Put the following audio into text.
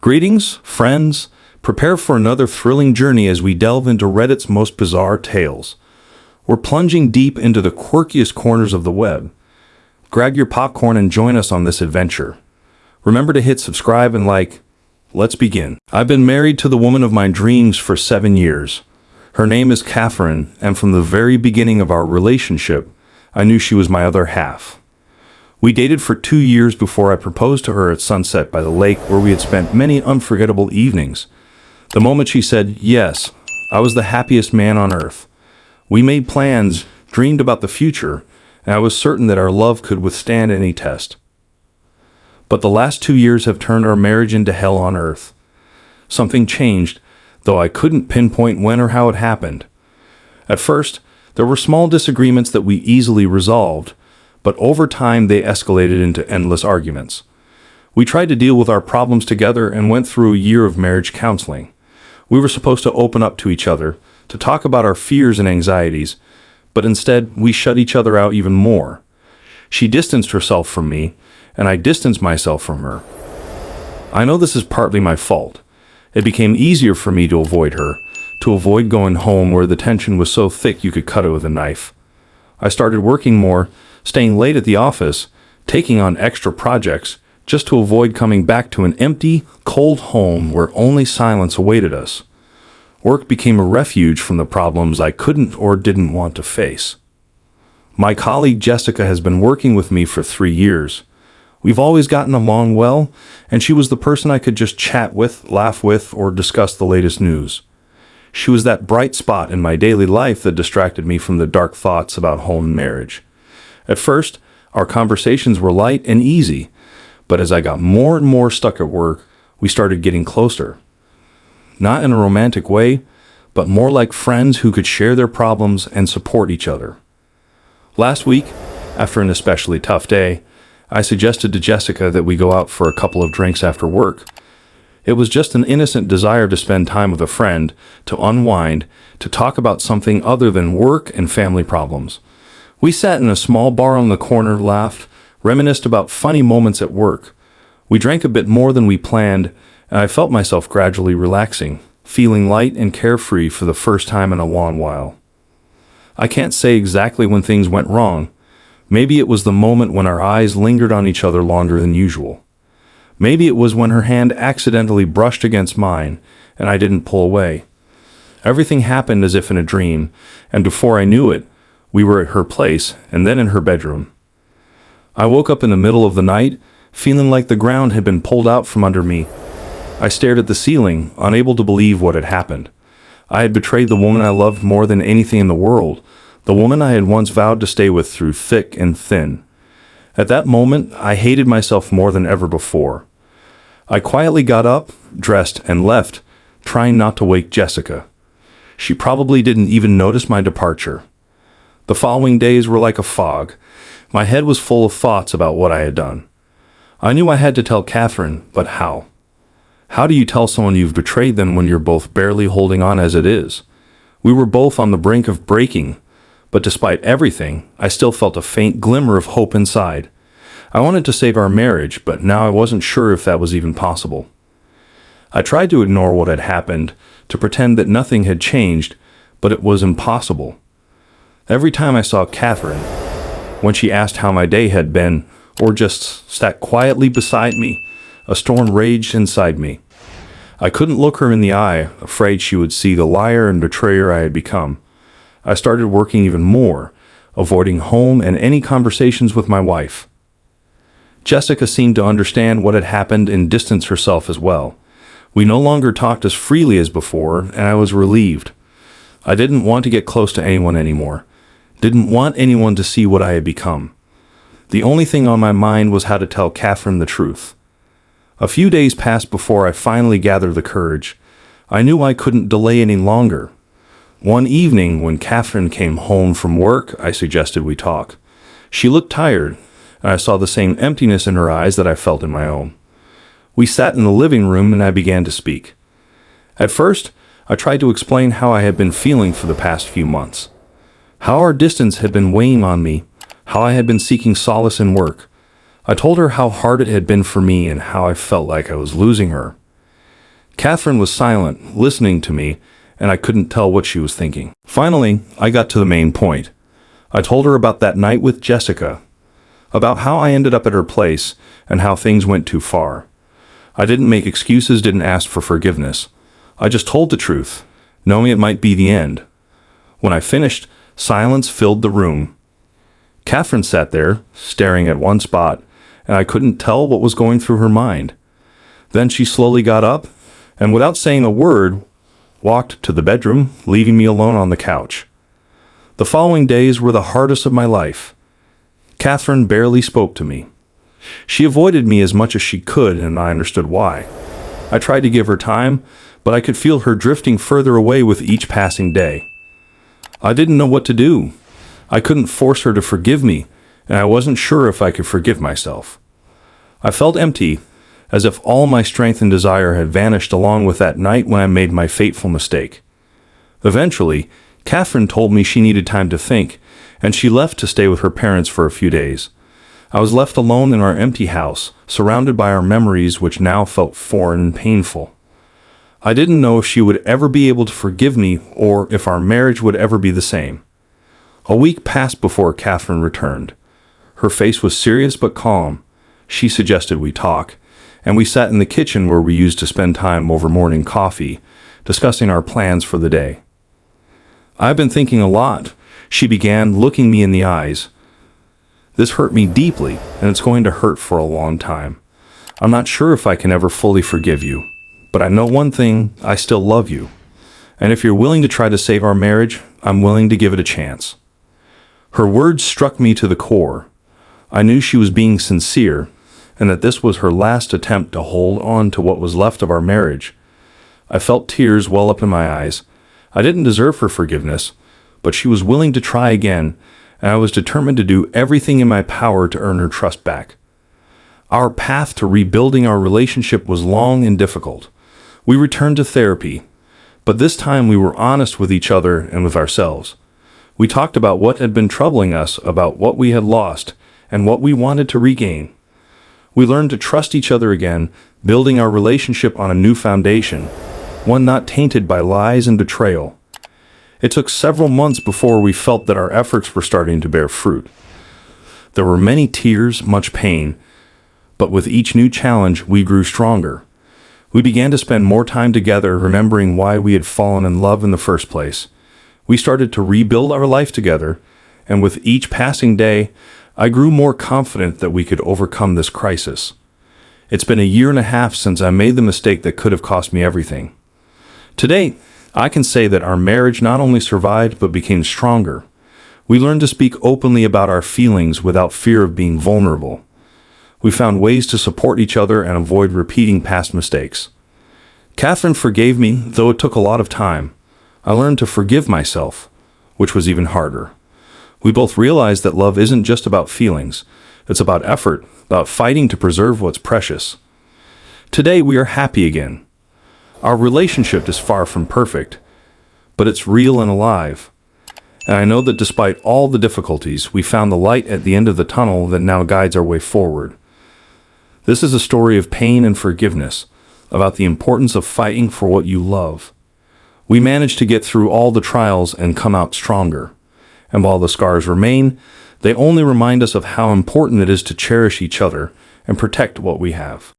Greetings, friends. Prepare for another thrilling journey as we delve into Reddit's most bizarre tales. We're plunging deep into the quirkiest corners of the web. Grab your popcorn and join us on this adventure. Remember to hit subscribe and like. Let's begin. I've been married to the woman of my dreams for 7 years. Her name is Catherine, and from the very beginning of our relationship, I knew she was my other half. We dated for 2 years before I proposed to her at sunset by the lake where we had spent many unforgettable evenings. The moment she said yes, I was the happiest man on earth. We made plans, dreamed about the future, and I was certain that our love could withstand any test. But the last 2 years have turned our marriage into hell on earth. Something changed, though I couldn't pinpoint when or how it happened. At first, there were small disagreements that we easily resolved, but over time they escalated into endless arguments. We tried to deal with our problems together and went through a year of marriage counseling. We were supposed to open up to each other, to talk about our fears and anxieties, but instead we shut each other out even more. She distanced herself from me, and I distanced myself from her. I know this is partly my fault. It became easier for me to avoid her, to avoid going home where the tension was so thick you could cut it with a knife. I started working more, staying late at the office, taking on extra projects, just to avoid coming back to an empty, cold home where only silence awaited us. Work became a refuge from the problems I couldn't or didn't want to face. My colleague Jessica has been working with me for 3 years. We've always gotten along well, and she was the person I could just chat with, laugh with, or discuss the latest news. She was that bright spot in my daily life that distracted me from the dark thoughts about home and marriage. At first, our conversations were light and easy, but as I got more and more stuck at work, we started getting closer. Not in a romantic way, but more like friends who could share their problems and support each other. Last week, after an especially tough day, I suggested to Jessica that we go out for a couple of drinks after work. It was just an innocent desire to spend time with a friend, to unwind, to talk about something other than work and family problems. We sat in a small bar on the corner, laughed, reminisced about funny moments at work. We drank a bit more than we planned, and I felt myself gradually relaxing, feeling light and carefree for the first time in a long while. I can't say exactly when things went wrong. Maybe it was the moment when our eyes lingered on each other longer than usual. Maybe it was when her hand accidentally brushed against mine, and I didn't pull away. Everything happened as if in a dream, and before I knew it, we were at her place, and then in her bedroom. I woke up in the middle of the night, feeling like the ground had been pulled out from under me. I stared at the ceiling, unable to believe what had happened. I had betrayed the woman I loved more than anything in the world, the woman I had once vowed to stay with through thick and thin. At that moment, I hated myself more than ever before. I quietly got up, dressed, and left, trying not to wake Jessica. She probably didn't even notice my departure. The following days were like a fog. My head was full of thoughts about what I had done. I knew I had to tell Catherine, but how? How do you tell someone you've betrayed them when you're both barely holding on as it is? We were both on the brink of breaking, but despite everything, I still felt a faint glimmer of hope inside. I wanted to save our marriage, but now I wasn't sure if that was even possible. I tried to ignore what had happened, to pretend that nothing had changed, but it was impossible. Every time I saw Catherine, when she asked how my day had been, or just sat quietly beside me, a storm raged inside me. I couldn't look her in the eye, afraid she would see the liar and betrayer I had become. I started working even more, avoiding home and any conversations with my wife. Jessica seemed to understand what had happened and distanced herself as well. We no longer talked as freely as before, and I was relieved. I didn't want to get close to anyone anymore. Didn't want anyone to see what I had become. The only thing on my mind was how to tell Catherine the truth. A few days passed before I finally gathered the courage. I knew I couldn't delay any longer. One evening, when Catherine came home from work, I suggested we talk. She looked tired, and I saw the same emptiness in her eyes that I felt in my own. We sat in the living room, and I began to speak. At first, I tried to explain how I had been feeling for the past few months. How our distance had been weighing on me, how I had been seeking solace in work. I told her how hard it had been for me and how I felt like I was losing her. Catherine was silent, listening to me, and I couldn't tell what she was thinking. Finally, I got to the main point. I told her about that night with Jessica, about how I ended up at her place, and how things went too far. I didn't make excuses, didn't ask for forgiveness. I just told the truth, knowing it might be the end. When I finished, silence filled the room. Catherine sat there, staring at one spot, and I couldn't tell what was going through her mind. Then she slowly got up, and without saying a word, walked to the bedroom, leaving me alone on the couch. The following days were the hardest of my life. Catherine barely spoke to me. She avoided me as much as she could, and I understood why. I tried to give her time, but I could feel her drifting further away with each passing day. I didn't know what to do. I couldn't force her to forgive me, and I wasn't sure if I could forgive myself. I felt empty, as if all my strength and desire had vanished along with that night when I made my fateful mistake. Eventually, Catherine told me she needed time to think, and she left to stay with her parents for a few days. I was left alone in our empty house, surrounded by our memories which now felt foreign and painful. I didn't know if she would ever be able to forgive me or if our marriage would ever be the same. A week passed before Catherine returned. Her face was serious but calm. She suggested we talk, and we sat in the kitchen where we used to spend time over morning coffee, discussing our plans for the day. "I've been thinking a lot," she began, looking me in the eyes. "This hurt me deeply, and it's going to hurt for a long time. I'm not sure if I can ever fully forgive you, but I know one thing, I still love you. And if you're willing to try to save our marriage, I'm willing to give it a chance." Her words struck me to the core. I knew she was being sincere, and that this was her last attempt to hold on to what was left of our marriage. I felt tears well up in my eyes. I didn't deserve her forgiveness, but she was willing to try again, and I was determined to do everything in my power to earn her trust back. Our path to rebuilding our relationship was long and difficult. We returned to therapy, but this time we were honest with each other and with ourselves. We talked about what had been troubling us, about what we had lost, and what we wanted to regain. We learned to trust each other again, building our relationship on a new foundation, one not tainted by lies and betrayal. It took several months before we felt that our efforts were starting to bear fruit. There were many tears, much pain, but with each new challenge, we grew stronger. We began to spend more time together, remembering why we had fallen in love in the first place. We started to rebuild our life together, and with each passing day, I grew more confident that we could overcome this crisis. It's been a year and a half since I made the mistake that could have cost me everything. Today, I can say that our marriage not only survived but became stronger. We learned to speak openly about our feelings without fear of being vulnerable. We found ways to support each other and avoid repeating past mistakes. Catherine forgave me, though it took a lot of time. I learned to forgive myself, which was even harder. We both realized that love isn't just about feelings. It's about effort, about fighting to preserve what's precious. Today we are happy again. Our relationship is far from perfect, but it's real and alive. And I know that despite all the difficulties, we found the light at the end of the tunnel that now guides our way forward. This is a story of pain and forgiveness, about the importance of fighting for what you love. We managed to get through all the trials and come out stronger. And while the scars remain, they only remind us of how important it is to cherish each other and protect what we have.